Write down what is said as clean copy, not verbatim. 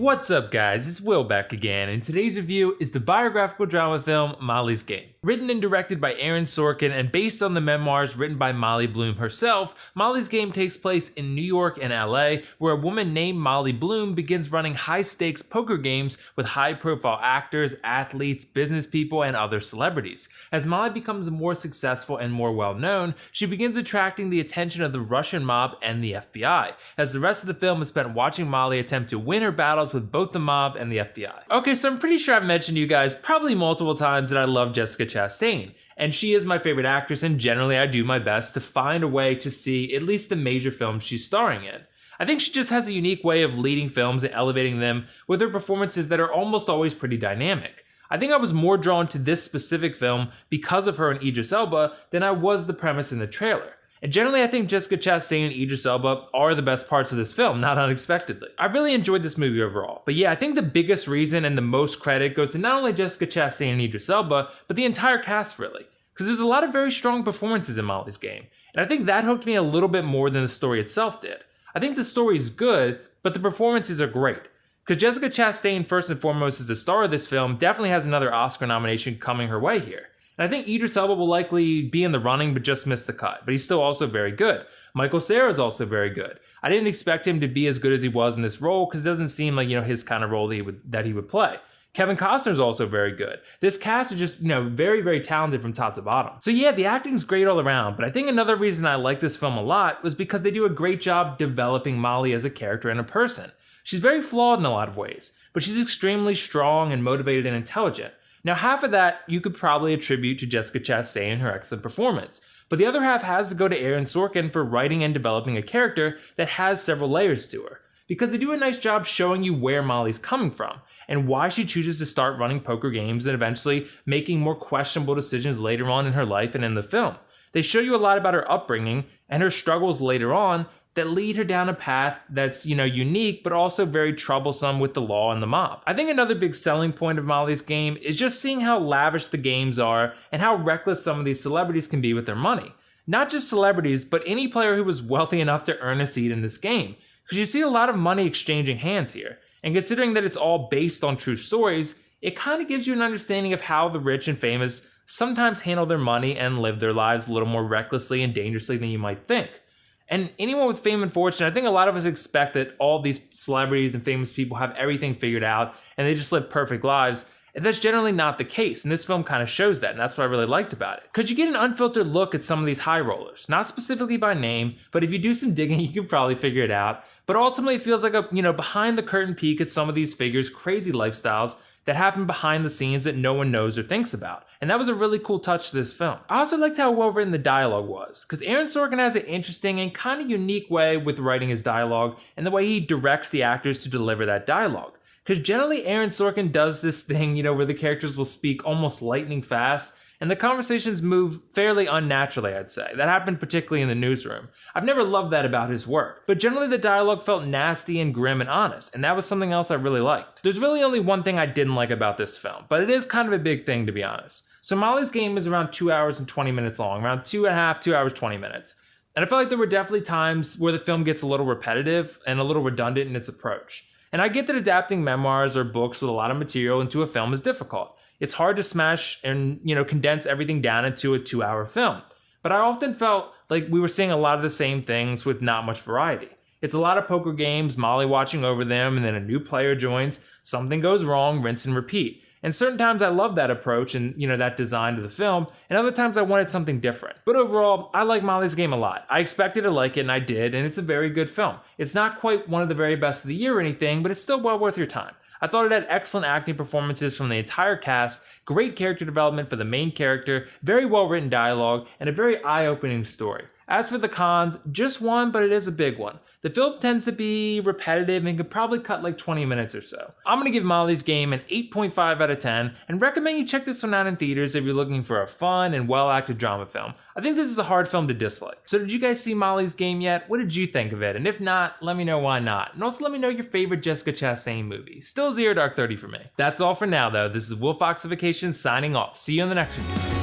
What's up guys, it's Will back again, and today's review is the biographical drama film Molly's Game. Written and directed by Aaron Sorkin and based on the memoirs written by Molly Bloom herself, Molly's Game takes place in New York and LA, where a woman named Molly Bloom begins running high-stakes poker games with high-profile actors, athletes, business people, and other celebrities. As Molly becomes more successful and more well-known, she begins attracting the attention of the Russian mob and the FBI, as the rest of the film is spent watching Molly attempt to win her battles with both the mob and the FBI. Okay, so I'm pretty sure I've mentioned to you guys probably multiple times that I love Jessica Chastain, and she is my favorite actress, and generally I do my best to find a way to see at least the major films she's starring in. I think she just has a unique way of leading films and elevating them with her performances that are almost always pretty dynamic. I think I was more drawn to this specific film because of her and Idris Elba than I was the premise in the trailer. And generally, I think Jessica Chastain and Idris Elba are the best parts of this film, not unexpectedly. I really enjoyed this movie overall. But yeah, I think the biggest reason and the most credit goes to not only Jessica Chastain and Idris Elba, but the entire cast really. Because there's a lot of very strong performances in Molly's Game. And I think that hooked me a little bit more than the story itself did. I think the story is good, but the performances are great. Because Jessica Chastain, first and foremost, as the star of this film, definitely has another Oscar nomination coming her way here. And I think Idris Elba will likely be in the running but just miss the cut, but he's still also very good. Cera is also very good. I didn't expect him to be as good as he was in this role because it doesn't seem like, his kind of role that he would play. Kevin Costner is also very good. This cast is just, very, very talented from top to bottom. So yeah, the acting's great all around, but I think another reason I like this film a lot was because they do a great job developing Molly as a character and a person. She's very flawed in a lot of ways, but she's extremely strong and motivated and intelligent. Now, half of that you could probably attribute to Jessica Chastain and her excellent performance, but the other half has to go to Aaron Sorkin for writing and developing a character that has several layers to her, because they do a nice job showing you where Molly's coming from and why she chooses to start running poker games and eventually making more questionable decisions later on in her life and in the film. They show you a lot about her upbringing and her struggles later on that lead her down a path that's, unique, but also very troublesome with the law and the mob. I think another big selling point of Molly's Game is just seeing how lavish the games are and how reckless some of these celebrities can be with their money. Not just celebrities, but any player who was wealthy enough to earn a seat in this game. Because you see a lot of money exchanging hands here. And considering that it's all based on true stories, it kind of gives you an understanding of how the rich and famous sometimes handle their money and live their lives a little more recklessly and dangerously than you might think. And anyone with fame and fortune, I think a lot of us expect that all these celebrities and famous people have everything figured out and they just live perfect lives. And that's generally not the case. And this film kind of shows that. And that's what I really liked about it. Because you get an unfiltered look at some of these high rollers, not specifically by name, but if you do some digging, you can probably figure it out. But ultimately, it feels like a, behind the curtain peek at some of these figures' crazy lifestyles that happen behind the scenes that no one knows or thinks about. And that was a really cool touch to this film. I also liked how well written the dialogue was, because Aaron Sorkin has an interesting and kind of unique way with writing his dialogue and the way he directs the actors to deliver that dialogue. Because generally Aaron Sorkin does this thing, where the characters will speak almost lightning fast, and the conversations move fairly unnaturally, I'd say. That happened particularly in the newsroom. I've never loved that about his work, but generally the dialogue felt nasty and grim and honest, and that was something else I really liked. There's really only one thing I didn't like about this film, but it is kind of a big thing to be honest. So Molly's Game is around 2 hours and 20 minutes long, around 2 hours, 20 minutes. And I felt like there were definitely times where the film gets a little repetitive and a little redundant in its approach. And I get that adapting memoirs or books with a lot of material into a film is difficult. It's hard to smash and, condense everything down into a 2-hour film. But I often felt like we were seeing a lot of the same things with not much variety. It's a lot of poker games, Molly watching over them, and then a new player joins, something goes wrong, rinse and repeat. And certain times I love that approach and, that design to the film, and other times I wanted something different. But overall, I like Molly's Game a lot. I expected to like it, and I did, and it's a very good film. It's not quite one of the very best of the year or anything, but it's still well worth your time. I thought it had excellent acting performances from the entire cast, great character development for the main character, very well written dialogue, and a very eye-opening story. As for the cons, just one, but it is a big one. The film tends to be repetitive and could probably cut like 20 minutes or so. I'm going to give Molly's Game an 8.5 out of 10 and recommend you check this one out in theaters if you're looking for a fun and well-acted drama film. I think this is a hard film to dislike. So did you guys see Molly's Game yet? What did you think of it? And if not, let me know why not. And also let me know your favorite Jessica Chastain movie. Still 0 Dark 30 for me. That's all for now though. This is WillFoxification signing off. See you in the next review.